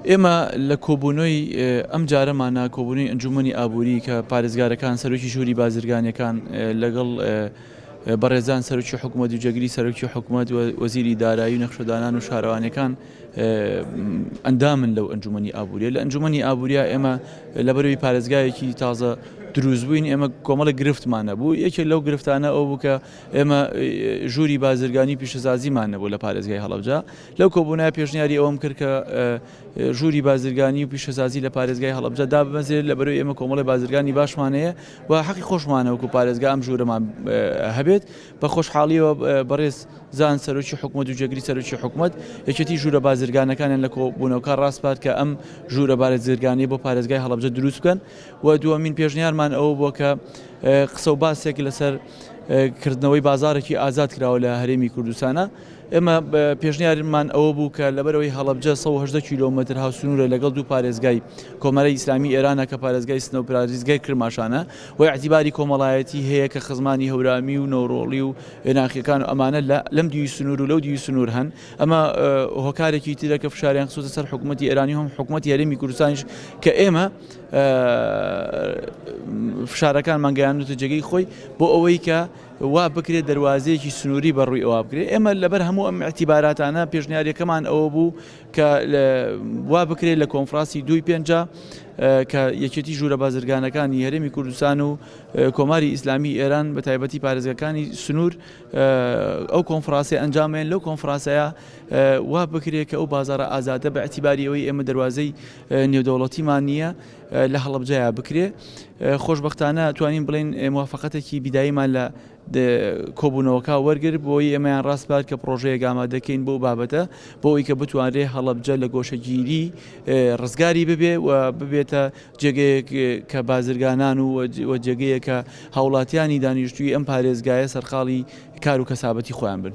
ئێمە لە کۆبوونەوەی ئەم جارەمانە کۆبوونەوەی ئەنجومەنی ئابووری کە پارێزگارەکان سەرۆکی ژووری بازرگانیەکان لەگەڵ بەڕێزان سەرۆکی حکوومەت و جێگیری سەرۆکی حکوومەت وەزیری دارایی و نەخشەدانان و شارەوانەکان ئەندامن لەو ئەنجومەنی ئابووریە. لە ئەنجومەنی ئابووریە ئێمە لەبەرەوەی پارێزگایەکی تازە دروست بووین ئێمە کۆمەڵە گرفتمانە بوو. یەکێک لەو گرفتانە ئەو بوو کە ئێمە ژووری بازرگانی پیشەسازیمان نەبوو لە پارێزگای هەڵەبجە. لەو کۆبوونەوە پێشنیاری ئەوەم کرد کە ژووری بازرگانی و پیشەسازی لە پارێزگای هەڵەبجە دابمەزێت لەبەرەوەی ئێمە کۆمەڵی بازرگانی باشمانەیە و حەقی خۆشمانەوەکو پارێزگا ئەم ژوورەمان هەبێت. بە خۆشحاڵیەوە بەڕێز زان سەرۆکی حکوومەت و جێگیری سەرۆکی حکوومەت یەکێتی ژوورە بازرگانەکانیان لە کۆبوونەوەکە ڕاستپات کە ئەم ژوورە بازرگانی بۆ پارێزگای هەڵەبجە دروست بکەن و دووەمین پێشنیارمان ئەوە بووە کە قسە و باسێک لەسەر کردنەوەی بازارێکی ئازاد کراوە لە هەرێمی کوردستانە. ئێمە پێشنیارمان ئەوە بوو کە لەبەرەوەی هەڵەبجە 180 کیلۆمەتر هاوسنوورە لەگەڵ دوو پارێزگای کۆمەڵی ئیسلامی ئێرانە کە پارێزگای سنە و پارێزگای کرماشانە و اعتیباری کۆمەڵایەتی هەیە کە خزمانی هەورامی و نەوڕۆڵی و ناخیەکان و ئەمانە لەم دیوی سنوور و لەو دیوی سنوور هەن. ئەمە هۆکارێکی ترە کە فشاریان خسووتە سەر حکوومەتی ئێرانی هەم حکوومەتی هەرێمی کوردستانیش کە ئێمە فشارەکان مانگەیانوتە جێگەی خۆی بۆ ئەوەی کە وا بکرێت دەواازەیەکی سنووری بەڕووی ئەوە بکرێت. ئێمە لەبەر هەموو ئەم اعتیباراتانە پێشنیاریەکەمان ئەوە بوو کە وا بکرێت لە کۆنفراسی 2.5 کە یەکێتی ژوورە بازرگانەکانی هەرێمی کوردستان و کۆماری ئیسلامی ئێران بە تایبەتی پارێزگەکانی سنوور ئەو کۆنفراسی ئەنجامێن. لەو کۆنفراسەیە وا بکرێت کە ئەو بازارە ئازادە بە اعتیباری ئەوەی ئێمە دەواازەی نێودەوڵەتیمان نییە لە هەڵەبجەیە بکرێت. خۆشبەختانە توانین بڵێن موافقەتێکی بیداییمان لە کۆبوونەوەکە وەرگرت بۆی ئێمەیان ڕاستبات کە پرۆژەیەک ئامادەکەین بۆ بابەتە بۆ ئەوی کە بتوانرێت هەڵەبجە لە گۆشەگیری ڕزگاری ببێ و ببێتە جێگەیەک کە بازرگانان و جێگەیە کە هاوڵاتیانی دانیشتووی ئەم پارێزگایە سەرقاڵی کار و کەسابەتی خۆیان بن.